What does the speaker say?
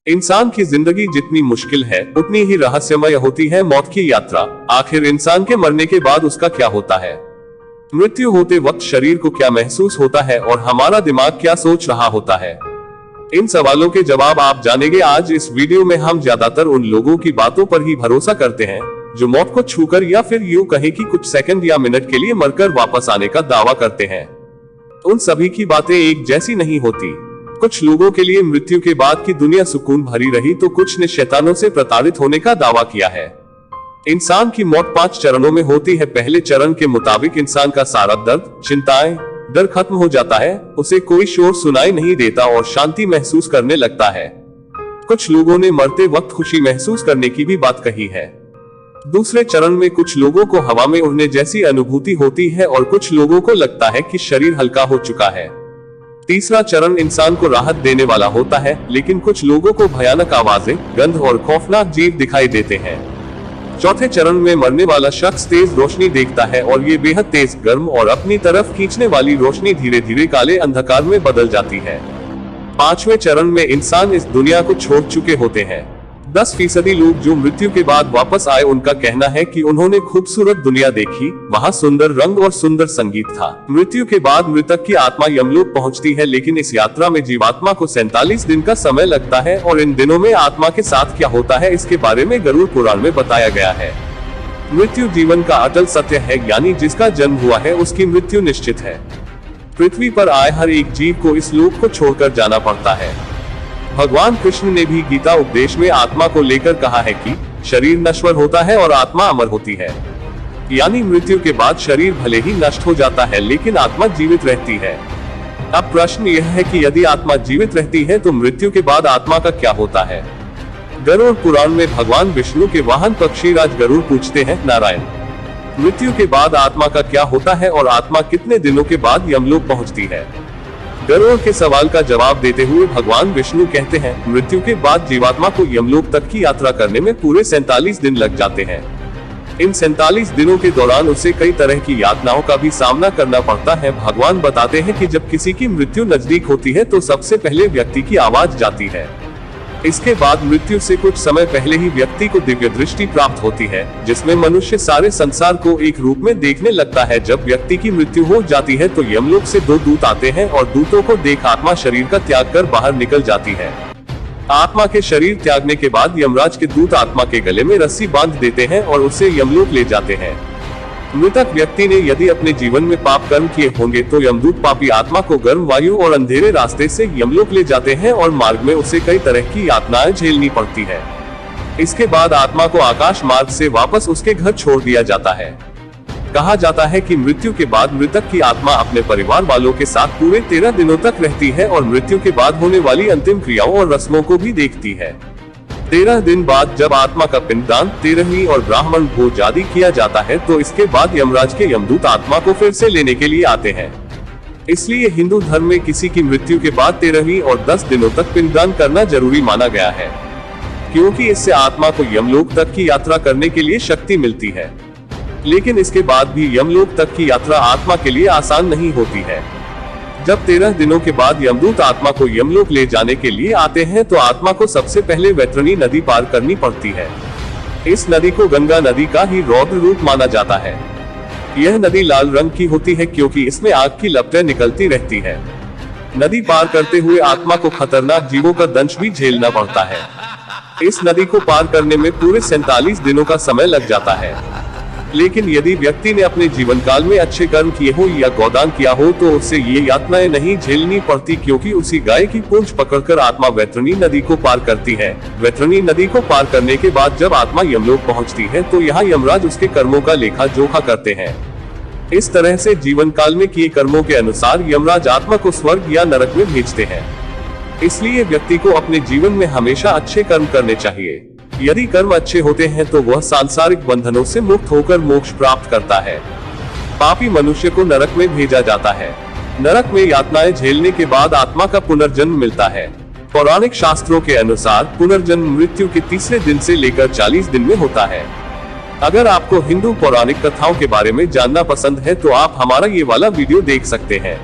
इंसान की जिंदगी जितनी मुश्किल है उतनी ही रहस्यमय होती है मौत की यात्रा। आखिर इंसान के मरने के बाद उसका क्या होता है? मृत्यु होते वक्त शरीर को क्या महसूस होता है और हमारा दिमाग क्या सोच रहा होता है? इन सवालों के जवाब आप जानेंगे आज इस वीडियो में। हम ज्यादातर उन लोगों की बातों पर ही भरोसा करते हैं जो मौत को छूकर या फिर यूं कहें कि कुछ सेकंड या मिनट के लिए मरकर वापस आने का दावा करते हैं। उन सभी की बातें एक जैसी नहीं होती। कुछ लोगों के लिए मृत्यु के बाद की दुनिया सुकून भरी रही तो कुछ ने शैतानों से प्रताड़ित होने का दावा किया है। इंसान की मौत 5 चरणों में होती है। पहले चरण के मुताबिक इंसान का सारा दर्द, चिंताएं, डर खत्म हो जाता है। उसे कोई शोर सुनाई नहीं देता और शांति महसूस करने लगता है। कुछ लोगों ने मरते वक्त खुशी महसूस करने की भी बात कही है। दूसरे चरण में कुछ लोगों को हवा में उड़ने जैसी अनुभूति होती है और कुछ लोगों को लगता है कि शरीर हल्का हो चुका है। तीसरा चरण इंसान को राहत देने वाला होता है, लेकिन कुछ लोगों को भयानक आवाजें, गंध और खौफनाक जीव दिखाई देते हैं। चौथे चरण में मरने वाला शख्स तेज रोशनी देखता है और ये बेहद तेज, गर्म और अपनी तरफ खींचने वाली रोशनी धीरे धीरे काले अंधकार में बदल जाती है। 5वें चरण में इंसान इस दुनिया को छोड़ चुके होते हैं। 10% लोग जो मृत्यु के बाद वापस आए उनका कहना है कि उन्होंने खूबसूरत दुनिया देखी, वहाँ सुंदर रंग और सुंदर संगीत था। मृत्यु के बाद मृतक की आत्मा यमलोक पहुँचती है, लेकिन इस यात्रा में जीवात्मा को 47 दिन का समय लगता है और इन दिनों में आत्मा के साथ क्या होता है इसके बारे में गरुड़ पुराण में बताया गया है। मृत्यु जीवन का अटल सत्य है, यानी जिसका जन्म हुआ है उसकी मृत्यु निश्चित है। पृथ्वी पर आए हर एक जीव को इस लोक को छोड़कर जाना पड़ता है। भगवान कृष्ण ने भी गीता उपदेश में आत्मा को लेकर कहा है कि शरीर नश्वर होता है और आत्मा अमर होती है, यानी मृत्यु के बाद शरीर भले ही नष्ट हो जाता है लेकिन आत्मा जीवित रहती है। अब प्रश्न यह है कि यदि आत्मा जीवित रहती है तो मृत्यु के बाद आत्मा का क्या होता है? गरुड़ पुराण में भगवान विष्णु के वाहन पक्षीराज गरुड़ पूछते हैं, नारायण, मृत्यु के बाद आत्मा का क्या होता है और आत्मा कितने दिनों के बाद यमलोक पहुंचती है? गरुड़ के सवाल का जवाब देते हुए भगवान विष्णु कहते हैं, मृत्यु के बाद जीवात्मा को यमलोक तक की यात्रा करने में पूरे 47 दिन लग जाते हैं। इन 47 दिनों के दौरान उसे कई तरह की यातनाओं का भी सामना करना पड़ता है। भगवान बताते हैं कि जब किसी की मृत्यु नजदीक होती है तो सबसे पहले व्यक्ति की आवाज जाती है। इसके बाद मृत्यु से कुछ समय पहले ही व्यक्ति को दिव्य दृष्टि प्राप्त होती है, जिसमें मनुष्य सारे संसार को एक रूप में देखने लगता है। जब व्यक्ति की मृत्यु हो जाती है तो यमलोक से 2 दूत आते हैं और दूतों को देख आत्मा शरीर का त्याग कर बाहर निकल जाती है। आत्मा के शरीर त्यागने के बाद यमराज के दूत आत्मा के गले में रस्सी बांध देते हैं और उसे यमलोक ले जाते हैं। मृतक व्यक्ति ने यदि अपने जीवन में पाप कर्म किए होंगे तो यमदूत पापी आत्मा को गर्म वायु और अंधेरे रास्ते से यमलोक ले जाते हैं और मार्ग में उसे कई तरह की यातनाएं झेलनी पड़ती है। इसके बाद आत्मा को आकाश मार्ग से वापस उसके घर छोड़ दिया जाता है। कहा जाता है कि मृत्यु के बाद मृतक की आत्मा अपने परिवार वालों के साथ पूरे 13 दिनों तक रहती है और मृत्यु के बाद होने वाली अंतिम क्रियाओं और रस्मों को भी देखती है। 13 दिन बाद जब आत्मा का पिंडदान, 13वीं और ब्राह्मण भोज आदि किया जाता है तो इसके बाद यमराज के यमदूत आत्मा को फिर से लेने के लिए आते हैं। इसलिए हिंदू धर्म में किसी की मृत्यु के बाद 13वीं और 10 दिनों तक पिंडदान करना जरूरी माना गया है, क्योंकि इससे आत्मा को यमलोक तक की यात्रा करने के लिए शक्ति मिलती है। लेकिन इसके बाद भी यमलोक तक की यात्रा आत्मा के लिए आसान नहीं होती है। जब 13 दिनों के बाद यमदूत आत्मा को यमलोक ले जाने के लिए आते हैं तो आत्मा को सबसे पहले वैतरणी नदी पार करनी पड़ती है। इस नदी को गंगा नदी का ही रौद्र रूप माना जाता है। यह नदी लाल रंग की होती है क्योंकि इसमें आग की लपटें निकलती रहती है। नदी पार करते हुए आत्मा को खतरनाक जीवों का दंश भी झेलना पड़ता है। इस नदी को पार करने में पूरे 47 दिनों का समय लग जाता है। लेकिन यदि व्यक्ति ने अपने जीवन काल में अच्छे कर्म किए हो या गोदान किया हो तो उसे ये यातनाएं नहीं झेलनी पड़ती, क्योंकि उसी गाय की पूंछ पकड़कर आत्मा वैतरणी नदी को पार करती है। वैतरणी नदी को पार करने के बाद जब आत्मा यमलोक पहुंचती है तो यहाँ यमराज उसके कर्मों का लेखा जोखा करते हैं। इस तरह से जीवन काल में किए कर्मों के अनुसार यमराज आत्मा को स्वर्ग या नरक में भेजते हैं। इसलिए व्यक्ति को अपने जीवन में हमेशा अच्छे कर्म करने चाहिए। यदि कर्म अच्छे होते हैं तो वह सांसारिक बंधनों से मुक्त होकर मोक्ष प्राप्त करता है। पापी मनुष्य को नरक में भेजा जाता है। नरक में यातनाएं झेलने के बाद आत्मा का पुनर्जन्म मिलता है। पौराणिक शास्त्रों के अनुसार पुनर्जन्म मृत्यु के 3रे दिन से लेकर 40 दिन में होता है। अगर आपको हिंदू पौराणिक कथाओं के बारे में जानना पसंद है तो आप हमारा ये वाला वीडियो देख सकते हैं।